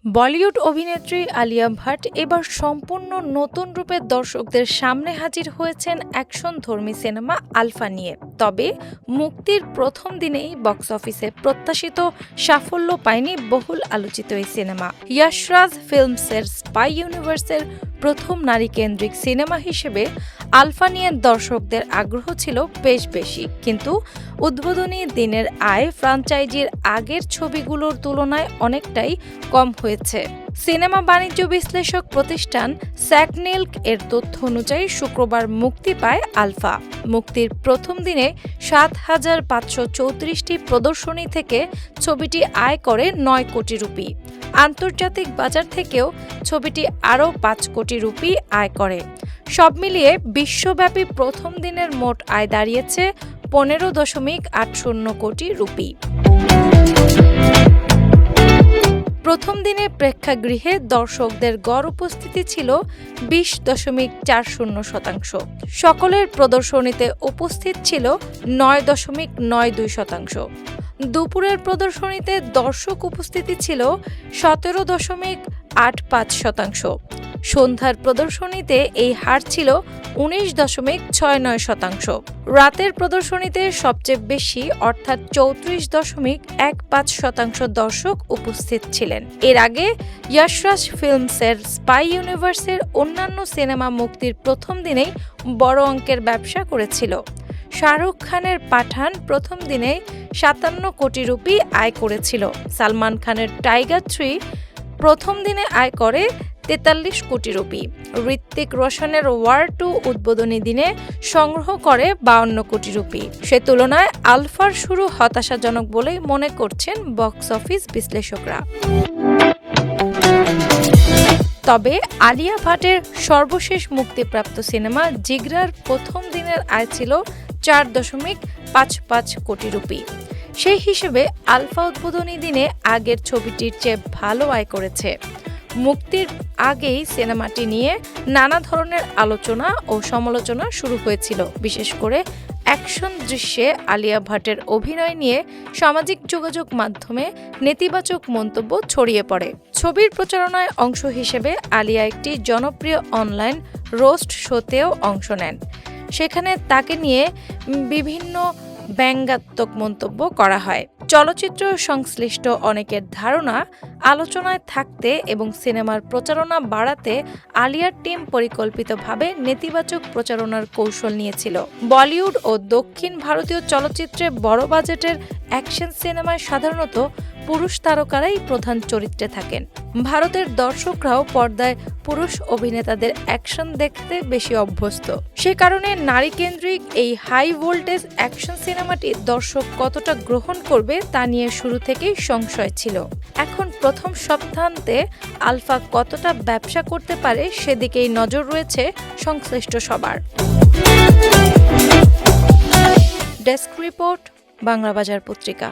বলিউড অভিনেত্রী আলিয়া ভাট এবার সম্পূর্ণ নতুন রূপে দর্শকদের সামনে হাজির হয়েছেন অ্যাকশনধর্মী সিনেমা আলফা নিয়ে। তবে মুক্তির প্রথম দিনেই বক্স অফিসে প্রত্যাশিত সাফল্য পায়নি বহুল আলোচিত এই সিনেমা। ইয়াশ রাজ ফিল্মসের স্পাই ইউনিভার্সের প্রথম নারী কেন্দ্রিক সিনেমা হিসেবে আলফা নিয়ে দর্শকদের আগ্রহ ছিল বেশ বেশি, কিন্তু উদ্বোধনী দিনের আয় ফ্র্যাঞ্চাইজির আগের ছবিগুলোর তুলনায় অনেকটাই কম হয়েছে। সিনেমা বাণিজ্য বিশ্লেষক প্রতিষ্ঠান স্যাকনিল্ক এর তথ্য অনুযায়ী শুক্রবার মুক্তি পায় আলফা। মুক্তির প্রথম দিনে ৭,৫৩৪টি প্রদর্শনী থেকে ছবিটি আয় করে ৯ কোটি রুপি। আন্তর্জাতিক বাজার থেকেও ছবিটি আরও ৫ কোটি রুপি আয় করে। সব মিলিয়ে বিশ্বব্যাপী প্রথম দিনের মোট আয় দাঁড়িয়েছে ১৫.৮০ কোটি রুপি। প্রথম দিনে প্রেক্ষাগৃহে দর্শকদের গড় উপস্থিতি ছিল ২০.৪০%। সকলের প্রদর্শনীতে উপস্থিত ছিল ৯.৯২%। দুপুরের প্রদর্শনীতে দর্শক উপস্থিতি ছিল ১৭.৮৫%। সন্ধ্যার প্রদর্শনীতে এই হার ছিল ১৯.৬৯%। রাতের প্রদর্শনীতে সবচেয়ে বেশি অর্থাৎ ৩৪.১৫% দর্শক উপস্থিত ছিলেন। এর আগে ইয়াশ রাজ ফিল্মসের স্পাই ইউনিভার্সের অন্যান্য সিনেমা মুক্তির প্রথম দিনেই বড় অঙ্কের ব্যবসা করেছিল। শাহরুখ খানের পাঠান প্রথম দিনে ৫৭ কোটি রুপি আয় করেছিল। সালমান খানের টাইগার ৩ প্রথম দিনে আয় করে ৪৩ কোটি রুপি। ঋত্বিক রোশনের ওয়ার ২ উদ্বোধনী দিনে সংগ্রহ করে ৫২ কোটি রুপি। সে তুলনায় আলফার শুরু হতাশাজনক বলেই মনে করছেন বক্স অফিস বিশ্লেষকরা। তবে আলিয়া ভাটের সর্বশেষ মুক্তিপ্রাপ্ত সিনেমা জিগরার প্রথম দিনের আয় ছিল ৪.৫৫ কোটি রুপি। সেই হিসেবে আলফা উদ্বোধনী দিনে আগের ছবিটির চেয়ে ভালো আয় করেছে। মুক্তির আগেই সিনেমাটি নিয়ে নানা ধরনের আলোচনা ও সমালোচনা শুরু হয়েছিল। বিশেষ করে অ্যাকশন দৃশ্যে আলিয়া ভাটের অভিনয় নিয়ে সামাজিক যোগাযোগ মাধ্যমে নেতিবাচক মন্তব্য ছড়িয়ে পড়ে। ছবির প্রচারণায় অংশ হিসেবে আলিয়া একটি জনপ্রিয় অনলাইন রোস্ট শোতেও অংশ নেন। সেখানে তাকে নিয়ে বিভিন্ন ব্যঙ্গাত্মক মন্তব্য করা হয়। চলচ্চিত্র সংশ্লিষ্ট অনেকের ধারণা, আলোচনায় থাকতে এবং সিনেমার প্রচারণা বাড়াতে আলিয়ার টিম পরিকল্পিতভাবে নেতিবাচক প্রচারণার কৌশল নিয়েছিল। বলিউড ও দক্ষিণ ভারতীয় চলচ্চিত্রে বড় বাজেটের অ্যাকশন সিনেমায় সাধারণত পুরুষ তারকারাই প্রধান চরিত্রে থাকেন। ভারতের দর্শকরাও পর্দায় পুরুষ অভিনেতাদের অ্যাকশন দেখতে বেশি অভ্যস্ত। সে কারণে নারীকেন্দ্রিক এই হাই ভোল্টেজ অ্যাকশন সিনেমাটি দর্শক কতটা গ্রহণ করবে তা নিয়ে শুরু থেকেই সংশয় ছিল। এখন প্রথম সপ্তাহান্তে আলফা কতটা ব্যবসা করতে পারে সেদিকেই নজর রয়েছে সংশ্লিষ্ট সবার। ডেস্ক রিপোর্ট, বাংলাবাজার পত্রিকা।